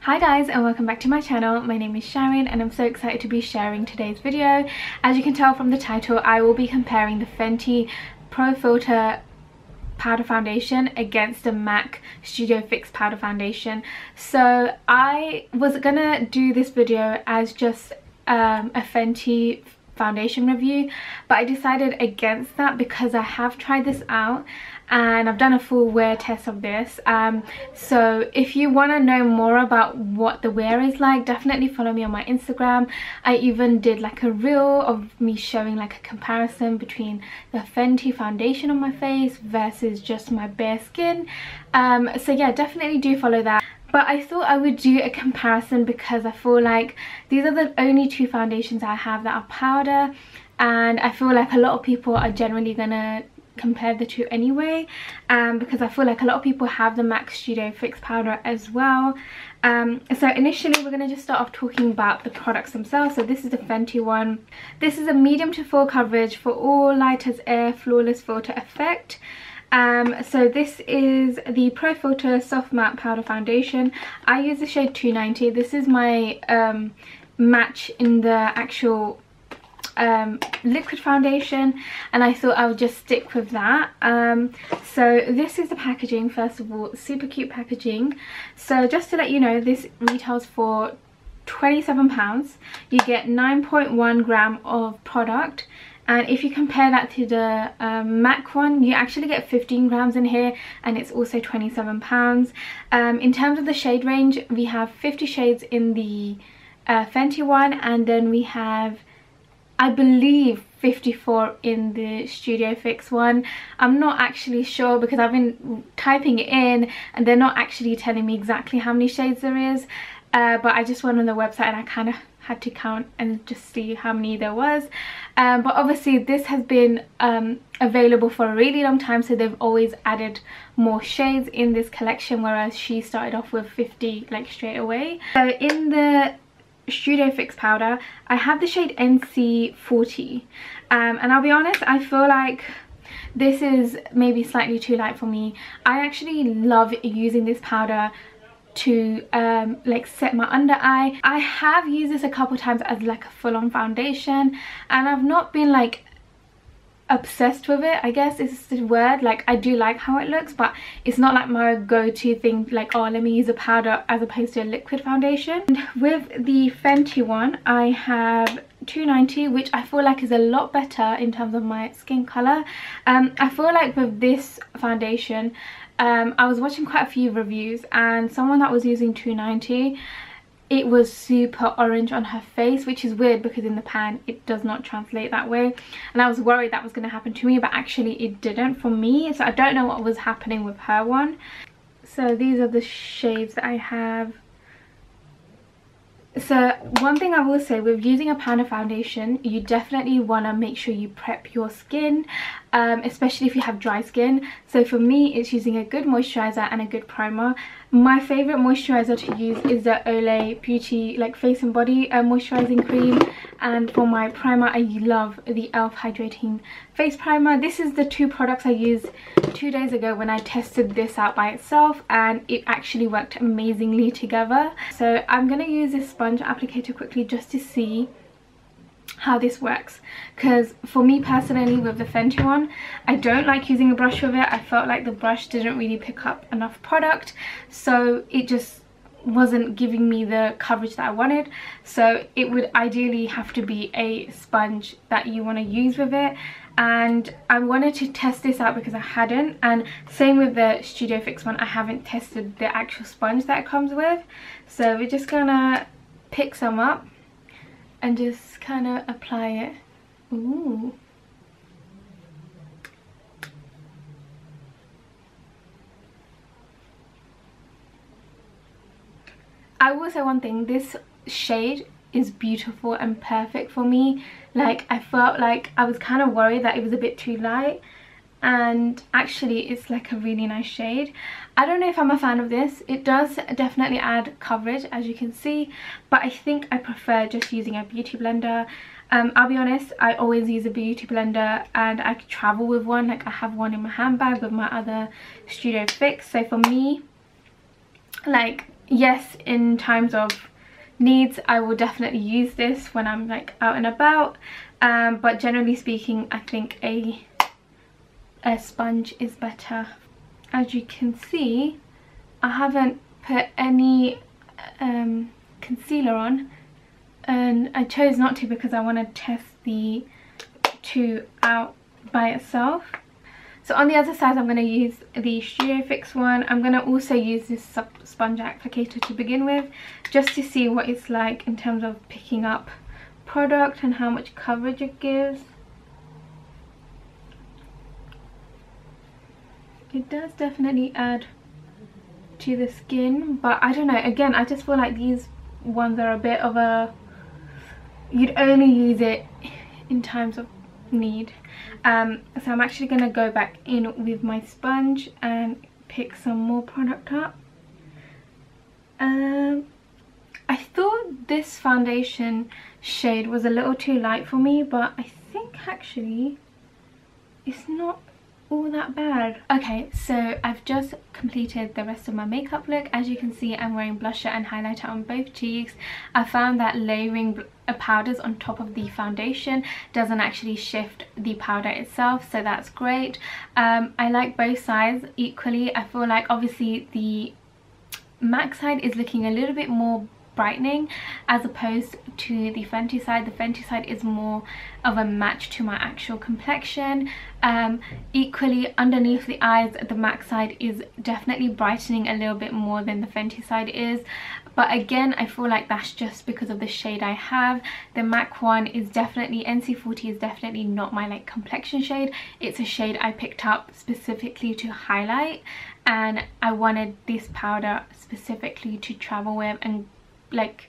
Hi guys, and welcome back to my channel. My name is Sharon and I'm so excited to be sharing today's video. As you can tell from the title, I will be comparing the Fenty Pro Filter powder foundation against the MAC Studio Fix powder foundation. So I was gonna do this video as just a Fenty foundation review, but I decided against that because I have tried this out and I've done a full wear test of this. So if you want to know more about what the wear is like, definitely follow me on my Instagram. I even did like a reel of me showing like a comparison between the Fenty foundation on my face versus just my bare skin. So yeah, definitely do follow that. But I thought I would do a comparison because I feel like these are the only two foundations I have that are powder, and I feel like a lot of people are generally gonna compare the two anyway, because I feel like a lot of people have the MAC Studio Fix powder as well. So initially we're going to just start off talking about the products themselves. So this is the Fenty one. This is a medium to full coverage for all light as air flawless filter effect. So this is the Pro Filter Soft Matte Powder Foundation. I use the shade 290. This is my match in the actual liquid foundation, and I thought I would just stick with that. So this is the packaging. First of all, super cute packaging. So just to let you know, this retails for £27. You get 9.1 gram of product, and if you compare that to the MAC one, you actually get 15 grams in here, and it's also £27. In terms of the shade range, we have 50 shades in the Fenty one, and then we have, I believe, 54 in the Studio Fix one. I'm not actually sure because I've been typing it in and they're not actually telling me exactly how many shades there is, but I just went on the website and I kind of had to count and just see how many there was. But obviously this has been available for a really long time, so they've always added more shades in this collection, whereas she started off with 50 like straight away. So in the Studio Fix powder, I have the shade NC40, and I'll be honest, I feel like this is maybe slightly too light for me. I actually love using this powder to like set my under eye. I have used this a couple times as like a full-on foundation, and I've not been like obsessed with it, I guess is the word. Like, I do like how it looks, but it's not like my go-to thing, like, oh, let me use a powder as opposed to a liquid foundation. And with the Fenty one, I have 290, which I feel like is a lot better in terms of my skin color. I feel like with this foundation, I was watching quite a few reviews, and someone that was using 290, it was super orange on her face, which is weird because in the pan it does not translate that way, and I was worried that was going to happen to me, but actually it didn't for me. So I don't know what was happening with her one. So these are the shades that I have. So one thing I will say, with using a powder foundation, you definitely want to make sure you prep your skin, especially if you have dry skin. So for me, it's using a good moisturizer and a good primer. My favorite moisturizer to use is the Olay Beauty like face and body moisturizing cream, and for my primer I love the e.l.f. hydrating face primer. This is the two products I used 2 days ago when I tested this out by itself, and it actually worked amazingly together. So I'm going to use this sponge applicator quickly just to see how this works, because for me personally with the Fenty one, I don't like using a brush with it. I felt like the brush didn't really pick up enough product, so it just wasn't giving me the coverage that I wanted. So it would ideally have to be a sponge that you want to use with it, and I wanted to test this out because I hadn't. And same with the Studio Fix one, I haven't tested the actual sponge that it comes with. So we're just gonna pick some up and just kind of apply it. Ooh. I will say one thing, this shade is beautiful and perfect for me. Like, I felt like I was kind of worried that it was a bit too light, and actually it's like a really nice shade. I don't know if I'm a fan of this. It does definitely add coverage, as you can see, but I think I prefer just using a beauty blender. I'll be honest, I always use a beauty blender, and I travel with one. Like, I have one in my handbag with my other Studio Fix. So for me, like, yes, in times of needs I will definitely use this when I'm like out and about, but generally speaking I think a sponge is better. As you can see, I haven't put any concealer on, and I chose not to because I want to test the two out by itself. So on the other side I'm going to use the Studio Fix one. I'm going to also use this sponge applicator to begin with, just to see what it's like in terms of picking up product and how much coverage it gives. It does definitely add to the skin, but I don't know, again I just feel like these ones are a bit of a, you'd only use it in times of need. So I'm actually going to go back in with my sponge and pick some more product up. I thought this foundation shade was a little too light for me, but I think actually it's not all that bad. Okay, so I've just completed the rest of my makeup look. As you can see, I'm wearing blusher and highlighter on both cheeks. I found that layering powders on top of the foundation doesn't actually shift the powder itself, so that's great. I like both sides equally. I feel like obviously the MAC side is looking a little bit more brightening as opposed to the Fenty side. The Fenty side is more of a match to my actual complexion. Equally underneath the eyes, the MAC side is definitely brightening a little bit more than the Fenty side is, but again I feel like that's just because of the shade I have. The MAC one is definitely, NC40 is definitely not my like complexion shade. It's a shade I picked up specifically to highlight, and I wanted this powder specifically to travel with and like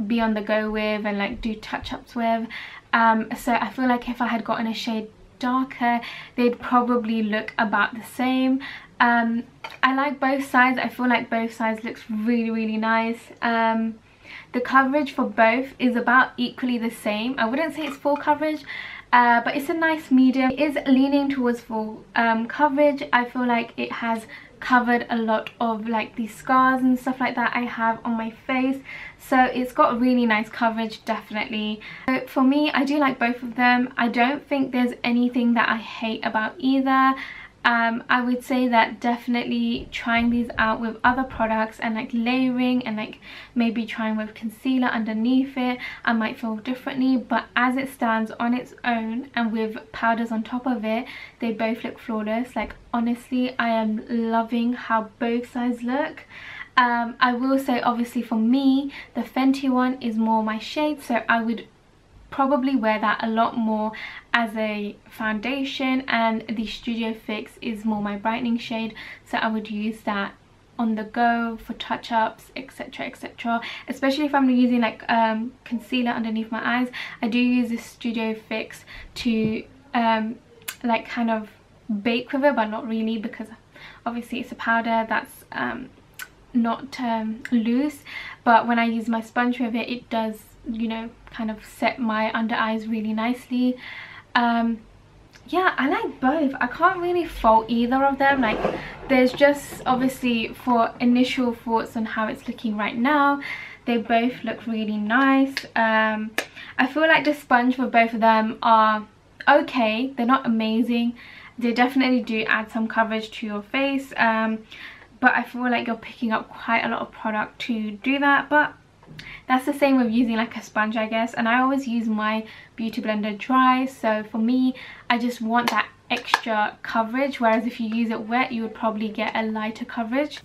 be on the go with and like do touch-ups with. So I feel like if I had gotten a shade darker they'd probably look about the same. I like both sides. I feel like both sides looks really nice. The coverage for both is about equally the same. I wouldn't say it's full coverage, but it's a nice medium. It is leaning towards full coverage. I feel like it has covered a lot of like the scars and stuff like that I have on my face, so it's got really nice coverage definitely. So for me, I do like both of them. I don't think there's anything that I hate about either. I would say that definitely trying these out with other products and like layering and like maybe trying with concealer underneath it, I might feel differently, but as it stands on its own and with powders on top of it, they both look flawless. Like honestly, I am loving how both sides look. I will say obviously for me the Fenty one is more my shade, so I would probably wear that a lot more as a foundation, and the Studio Fix is more my brightening shade, so I would use that on the go for touch-ups, etc, etc. Especially if I'm using like concealer underneath my eyes. I do use this Studio Fix to like kind of bake with it, but not really, because obviously it's a powder that's not loose, but when I use my sponge with it, it does, you know, kind of set my under eyes really nicely. Yeah, I like both. I can't really fault either of them. Like there's just obviously for initial thoughts on how it's looking right now, they both look really nice. I feel like the sponge for both of them are okay. They're not amazing. They definitely do add some coverage to your face, but I feel like you're picking up quite a lot of product to do that. But that's the same with using like a sponge, I guess, and I always use my beauty blender dry, so for me I just want that extra coverage, whereas if you use it wet you would probably get a lighter coverage.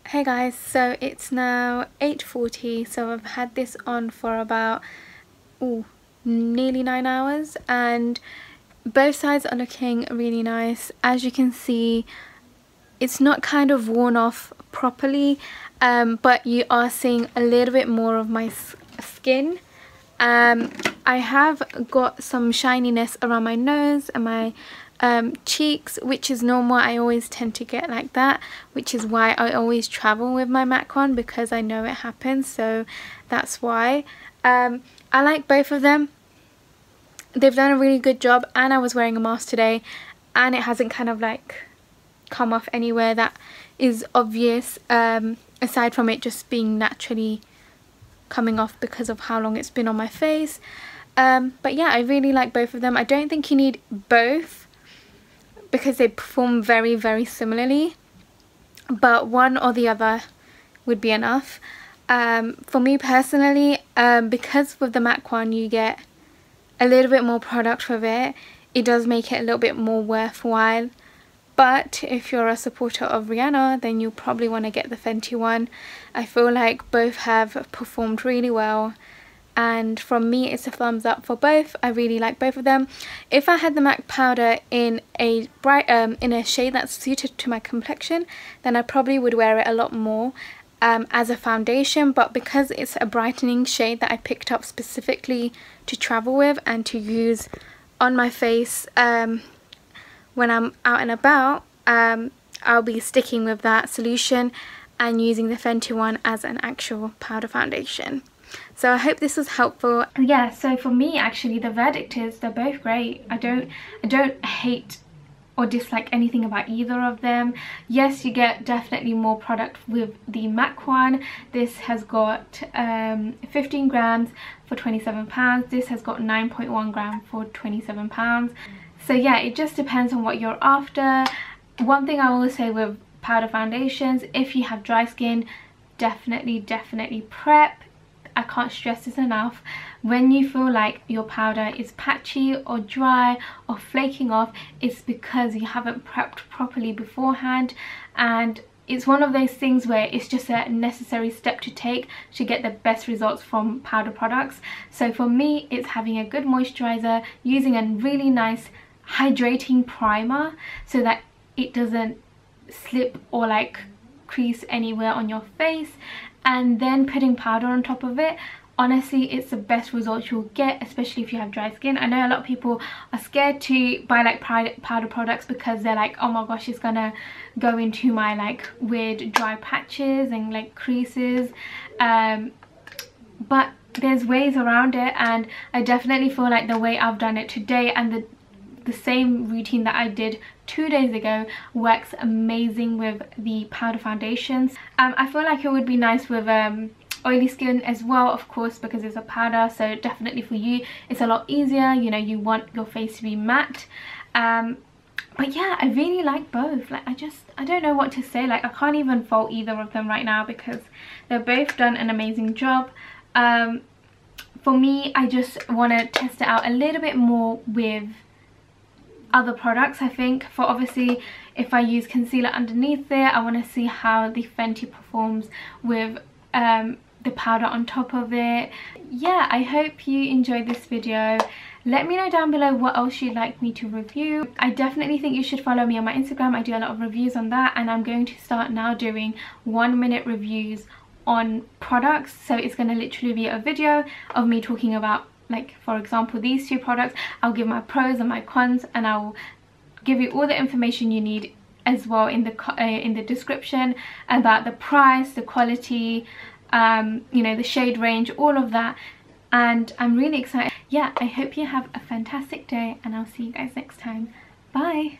Hey guys, so it's now 8:40, so I've had this on for about nearly 9 hours, and both sides are looking really nice. As you can see, it's not kind of worn off properly, but you are seeing a little bit more of my skin. I have got some shininess around my nose and my cheeks, which is normal. I always tend to get like that, which is why I always travel with my MAC one, because I know it happens, so that's why. I like both of them. They've done a really good job, and I was wearing a mask today and it hasn't kind of like come off anywhere that is obvious, aside from it just being naturally coming off because of how long it's been on my face. But yeah, I really like both of them. I don't think you need both because they perform very, very similarly, but one or the other would be enough. For me personally, because with the MAC one you get a little bit more product with it, it does make it a little bit more worthwhile. But if you're a supporter of Rihanna, then you'll probably want to get the Fenty one. I feel like both have performed really well, and from me it's a thumbs up for both. I really like both of them. If I had the MAC powder in a bright in a shade that's suited to my complexion, then I probably would wear it a lot more as a foundation, but because it's a brightening shade that I picked up specifically to travel with and to use on my face when I'm out and about, I'll be sticking with that solution and using the Fenty one as an actual powder foundation. So I hope this was helpful. Yeah, so for me actually the verdict is they're both great. I don't hate or dislike anything about either of them. Yes, you get definitely more product with the MAC one. This has got 15 grams for £27. This has got 9.1 grams for £27. So yeah, it just depends on what you're after. One thing I will say with powder foundations, if you have dry skin, definitely prep. I can't stress this enough. When you feel like your powder is patchy or dry or flaking off, it's because you haven't prepped properly beforehand, and it's one of those things where it's just a necessary step to take to get the best results from powder products. So for me, it's having a good moisturizer, using a really nice hydrating primer so that it doesn't slip or like crease anywhere on your face, and then putting powder on top of it. Honestly, it's the best results you'll get, especially if you have dry skin. I know a lot of people are scared to buy like powder products because they're like, oh my gosh, it's gonna go into my like weird dry patches and like creases, but there's ways around it, and I definitely feel like the way I've done it today and the same routine that I did 2 days ago works amazing with the powder foundations. I feel like it would be nice with oily skin as well, of course, because it's a powder, so definitely for you it's a lot easier. You know, you want your face to be matte. But yeah, I really like both. Like I don't know what to say. Like I can't even fault either of them right now because they've both done an amazing job. For me, I just want to test it out a little bit more with other products. I think for obviously if I use concealer underneath there, I want to see how the Fenty performs with the powder on top of it. Yeah, I hope you enjoyed this video. Let me know down below what else you'd like me to review. I definitely think you should follow me on my Instagram. I do a lot of reviews on that, and I'm going to start now doing 1-minute reviews on products. So it's going to literally be a video of me talking about, like, for example, these two products. I'll give my pros and my cons, and I'll give you all the information you need as well in the description about the price, the quality, you know, the shade range, all of that. And I'm really excited. Yeah, I hope you have a fantastic day, and I'll see you guys next time. Bye.